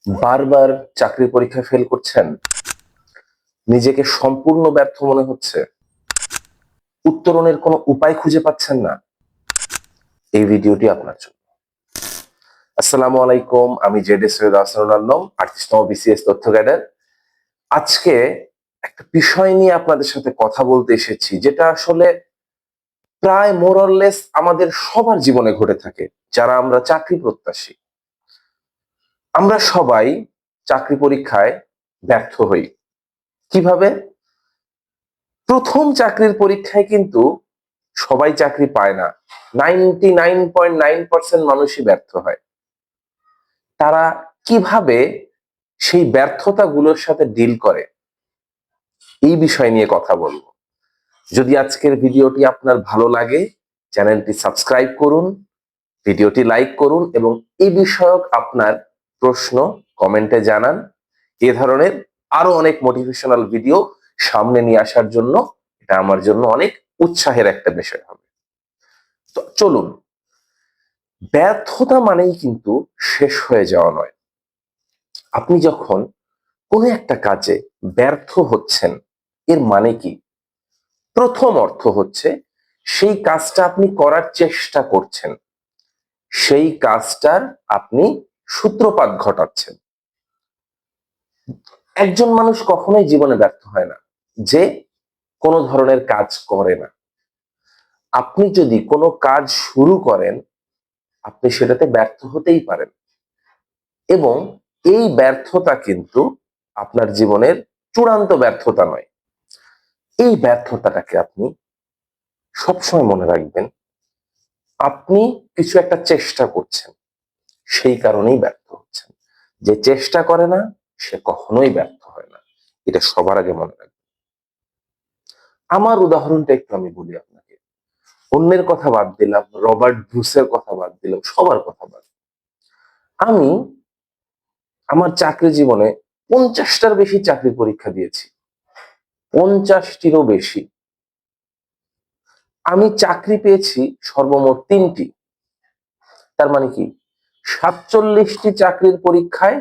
বারবার চাকরির পরীক্ষা ফেল করছেন, নিজেকে সম্পূর্ণ ব্যর্থ মনে হচ্ছে, উত্তরণের কোনো উপায় খুঁজে পাচ্ছেন না, এই ভিডিওটি আপনার জন্য। আসসালামু আলাইকুম, আমি জেডে সৈয়দ আহসানুল আলম, 38তম বিসিএস তথ্য ক্যাডার। আজকে একটা বিষয় নিয়ে আপনাদের সাথে কথা বলতে এসেছি, যেটা আসলে প্রায় মোরলেস আমাদের সবার জীবনে ঘটে থাকে, যারা আমরা চাকরি প্রত্যাশী। আমরা সবাই চাকরি পরীক্ষায় ব্যর্থ হই। কিভাবে? প্রথম চাকরির পরীক্ষায় কিন্তু সবাই চাকরি পায় না। 99.9% মানুষই ব্যর্থ হয়। তারা কিভাবে সেই ব্যর্থতাগুলোর সাথে ডিল করে, এই বিষয় নিয়ে কথা বলবো। যদি আজকের ভিডিওটি আপনার ভালো লাগে, চ্যানেলটি সাবস্ক্রাইব করুন, ভিডিওটি লাইক করুন এবং এই বিষয়ক আপনার প্রশ্ন কমেন্টে জানান। এ ধরনের আরো অনেক মোটিভেশনাল ভিডিও সামনে নিয়ে আসার জন্য এটা আমার জন্য অনেক উৎসাহের একটা বিষয় হবে। তো চলুন, ব্যর্থতা মানেই কিন্তু শেষ হয়ে যাওয়া নয়। আপনি যখন কোনো একটা কাজে ব্যর্থ হচ্ছেন, এর মানে কি? প্রথম অর্থ হচ্ছে সেই কাজটা আপনি করার চেষ্টা করছেন, সেই কাজটার আপনি সূত্রপাত ঘটাচ্ছেন। একজন মানুষ কখনোই জীবনে ব্যর্থ হয় না যে কোনো ধরনের কাজ করে না। আপনি যদি কোনো কাজ শুরু করেন, আপনি সেটাতে ব্যর্থ হতেই পারেন এবং এই ব্যর্থতা কিন্তু আপনার জীবনের চূড়ান্ত ব্যর্থতা নয়। এই ব্যর্থতাটাকে আপনি সবসময় মনে রাখবেন, আপনি কিছু একটা চেষ্টা করছেন, সেই কারণেই ব্যর্থ হচ্ছেন। যে চেষ্টা করে না সে কখনোই ব্যর্থ হয় না, এটা সবার আগে মনে রাখবেন। আমার উদাহরণটা একটু আমি বলি আপনাকে। অন্যের কথা বাদ দিলাম, রবার্ট ব্রুসের কথা বাদ দিলাম, সবার কথা বাদ। আমি আমার চাকরি জীবনে 50টার বেশি চাকরির পরীক্ষা দিয়েছি, 50টিরও বেশি। আমি চাকরি পেয়েছি সর্বমোট 3টি। তার মানে কি, 47টি চাকরির পরীক্ষায়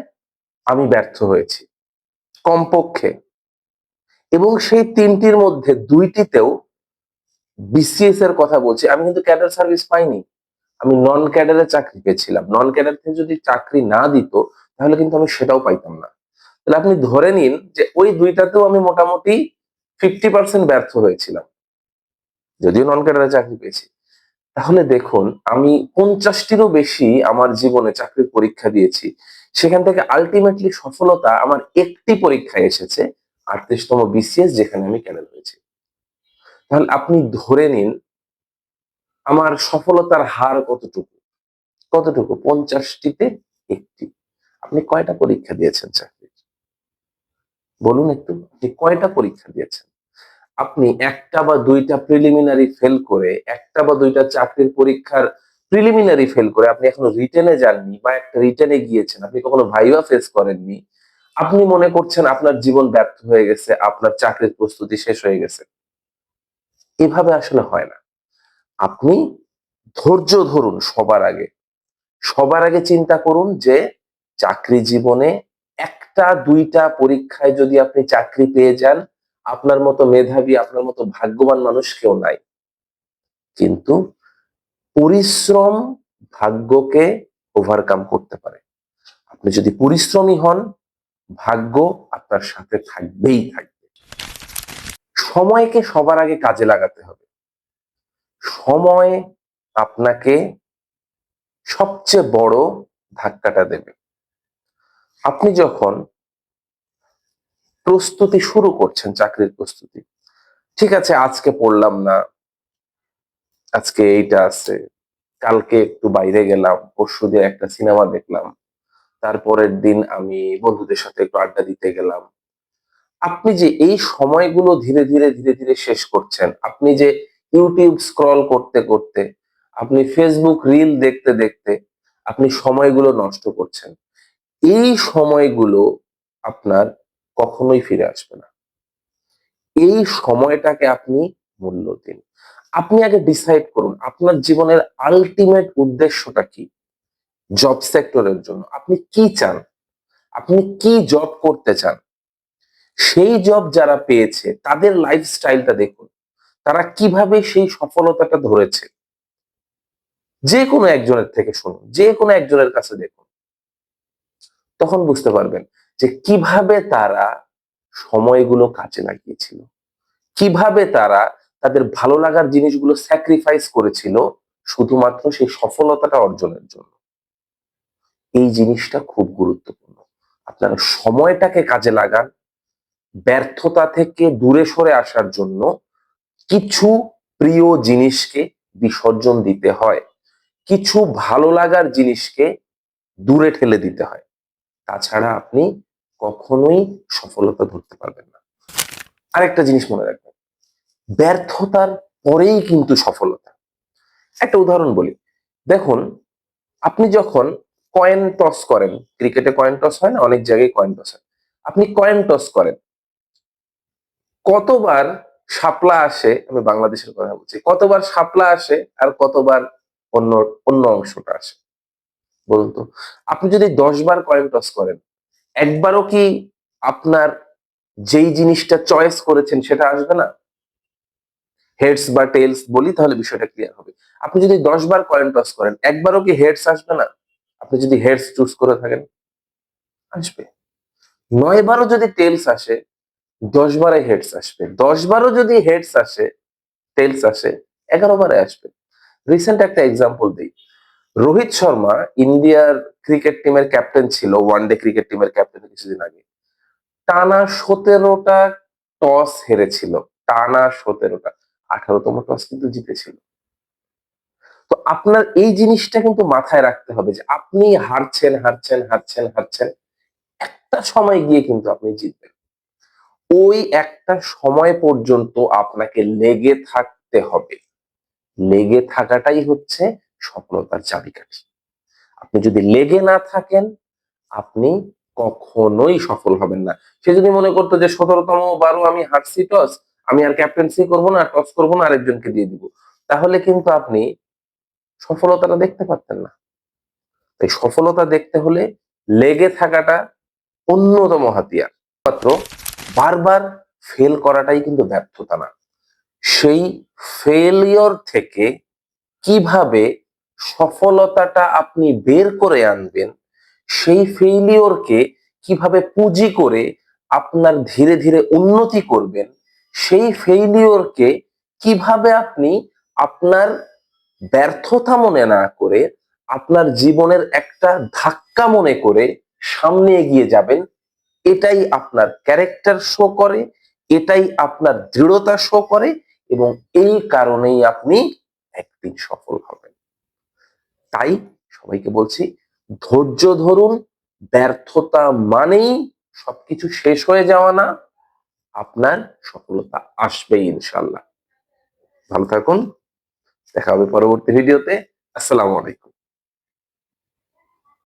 আমি ব্যর্থ হয়েছি কমপক্ষে, এবং সেই 3টির মধ্যে 2টিতেও বিসিএস এর কথা বলছি। আমি কিন্তু ক্যাডার সার্ভিস পাইনি, আমি নন ক্যাডারে চাকরি পেয়েছিলাম। নন ক্যাডার থেকে যদি চাকরি না দিত, তাহলে কিন্তু আমি সেটাও পাইতাম না। তাহলে আপনি ধরে নিন যে ওই 2টাতেও আমি মোটামুটি 50% ব্যর্থ হয়েছিলাম, যদিও নন ক্যাডারে চাকরি পেয়েছি। তাহলে দেখুন, আমি 50টিরও বেশি আমার জীবনে চাকরির পরীক্ষা দিয়েছি, সেখান থেকে আলটিমেটলি সফলতা আমার একটি পরীক্ষায় এসেছে, 38তম বিসিএস, যেখানে আমি ক্যাডার হয়েছি। তাহলে আপনি ধরে নিন আমার সফলতার হার কতটুকু? কতটুকু? 50টিতে একটি। আপনি কয়টা পরীক্ষা দিয়েছেন চাকরির? বলুন একটু, আপনি কয়টা পরীক্ষা দিয়েছেন? আপনি একটা বা দুইটা প্রিলিমিনারি ফেল করে, একটা বা দুইটা চাকরির পরীক্ষার প্রিলিমিনারি ফেল করে আপনি এখনো রিটেনে যাননি, বা একটা রিটেনে গিয়েছেন, আপনি কখনো ভাইভা ফেস করেননি, আপনি মনে করছেন আপনার জীবন ব্যর্থ হয়ে গেছে, আপনার চাকরির প্রস্তুতি শেষ হয়ে গেছে। এভাবে আসলে হয় না। আপনি ধৈর্য ধরুন। সবার আগে চিন্তা করুন যে চাকরি জীবনে একটা দুইটা পরীক্ষায় যদি আপনি চাকরি পেয়ে যান, আপনার মতো মেধাবী, আপনার মতো ভাগ্যবান মানুষ কেউ নাই। কিন্তু পরিশ্রম ভাগ্যকে ওভারকাম করতে পারে। আপনি যদি পরিশ্রমী হন, ভাগ্য আপনার সাথে থাকবেই থাকবে। সময়কে সবার আগে কাজে লাগাতে হবে। সময় আপনাকে সবচেয়ে বড় ধাক্কাটা দেবে। আপনি যখন প্রস্তুতি শুরু করছেন, চাকরির প্রস্তুতি, ঠিক আছে, আজকে পড়লাম না, আজকে এইটা আছে, কালকে একটু বাইরে গেলাম, পরশুদিন একটা সিনেমা দেখলাম, তারপরের দিন আমি বন্ধুদের সাথে একটু আড্ডা দিতে গেলাম। আপনি যে এই সময়গুলো ধীরে ধীরে শেষ করছেন, আপনি যে ইউটিউব স্ক্রল করতে করতে, আপনি ফেসবুক রিল দেখতে দেখতে আপনি সময়গুলো নষ্ট করছেন, এই সময়গুলো আপনার কখনোই ফিরে আসবে না। এই সময়টাকে আপনি মূল্য দিন। আপনি আগে ডিসাইড করুন আপনার জীবনের আল্টিমেট উদ্দেশ্যটা কি। জব সেক্টরের জন্য আপনি কি চান? আপনি কি জব করতে চান, সেই জব যারা পেয়েছে তাদের লাইফস্টাইলটা দেখুন, তারা কিভাবে সেই সফলতাটা ধরেছে। যে কোনো একজনের থেকে শুনুন, যে কোনো একজনের কাছে দেখুন, তখন বুঝতে পারবেন যে কিভাবে তারা সময়গুলো কাজে লাগিয়েছিল, কিভাবে তারা তাদের ভালো লাগার জিনিসগুলো স্যাক্রিফাইস করেছিল শুধুমাত্র সেই সফলতাটা অর্জনের জন্য। এই জিনিসটা খুব গুরুত্বপূর্ণ। আপনারা সময়টাকে কাজে লাগান, ব্যর্থতা থেকে দূরে সরে আসার জন্য কিছু প্রিয় জিনিসকে বিসর্জন দিতে হয়, কিছু ভালো লাগার জিনিসকে দূরে ঠেলে দিতে হয়। তাছাড়া আপনি কখনোই সফলতা ধরতে পারবেন না। আরেকটা জিনিস মনে রাখবেন, ব্যর্থতার পরেই কিন্তু সফলতা। একটা উদাহরণ বলি, দেখুন, আপনি যখন কয়েন টস করেন, ক্রিকেটে কয়েন টস হয় না, অনেক জায়গায় কয়েন টস হয়। আপনি কয়েন টস করেন, কতবার শাপলা আসে, আমি বাংলাদেশের কথা বলছি, কতবার শাপলা আসে আর কতবার অন্য অন্য অংশটা আসে বলুন তো। আপনি যদি 10 বার কয়েন টস করেন, একবারও কি আপনার যেই জিনিসটা চয়েস করেছেন সেটা আসবে না? হেডস বা টেলস বলি, তাহলে বিষয়টা ক্লিয়ার হবে। আপনি যদি 10 বার কয়েন টস করেন, একবারও কি হেডস আসবে না? আপনি যদি হেডস চুজ করে থাকেন, আসবে। 9বারও যদি টেলস আসে, 10বারে হেডস আসবে। 10বারও যদি হেডস আসে, টেলস আসে, 11বারে আসবে। রিসেন্ট একটা এক্সাম্পল দিই। রোহিত শর্মা ইন্ডিয়ার ক্রিকেট টিমের ক্যাপ্টেন ছিল, ওয়ানডে ক্রিকেট টিমের ক্যাপ্টেন কিছুদিন আগে। টানা 17টা টস হেরেছিল, টানা 17টা। 18তম টস কিন্তু জিতেছিল। তো আপনার এই জিনিসটা কিন্তু মাথায় রাখতে হবে যে আপনি হারছেন, হারছেন, হারছেন, হারছেন, একটা সময় গিয়ে কিন্তু আপনি জিতবেন। ওই একটা সময় পর্যন্ত আপনাকে লেগে থাকতে হবে। লেগে থাকাটাই হচ্ছে সফলতার চাবিকাঠি। আপনি যদি লেগে না থাকেন, আপনি কখনোই সফল হবেন না। সে যদি মনে করতো যে 17তম বারও আমি হারছি টস, আমি আর ক্যাপ্টেন্সি করবো না, টস করবো না, আরেকজনকে দিয়ে দিব, তাহলে কিন্তু আপনি সফলতাটা দেখতে পারতেন না। তাই সফলতা দেখতে হলে লেগে থাকাটা অন্যতম হাতিয়ার। মাত্র বারবার ফেল করাটাই কিন্তু ব্যর্থতা না। সেই ফেলিওর থেকে কিভাবে সফলতাটা আপনি বের করে আনবেন, সেই ফেইলিওরকে কিভাবে পুঁজি করে আপনার ধীরে ধীরে উন্নতি করবেন, সেই ফেইলিওরকে কিভাবে আপনি আপনার ব্যর্থতা মনে না করে আপনার জীবনের একটা ধাক্কা মনে করে সামনে এগিয়ে যাবেন, এটাই আপনার ক্যারেক্টার শো করে, এটাই আপনার দৃঢ়তা শো করে, এবং এই কারণেই আপনি একদিন সফল হবেন। তাই সবাইকে বলছি, ধৈর্য ধরুন। ব্যর্থতা মানেই সবকিছু শেষ হয়ে যাওয়া না, আপনার সফলতা আসবেই ইনশাল্লাহ। ভালো থাকুন, দেখা হবে পরবর্তী ভিডিওতে। আসসালামু আলাইকুম।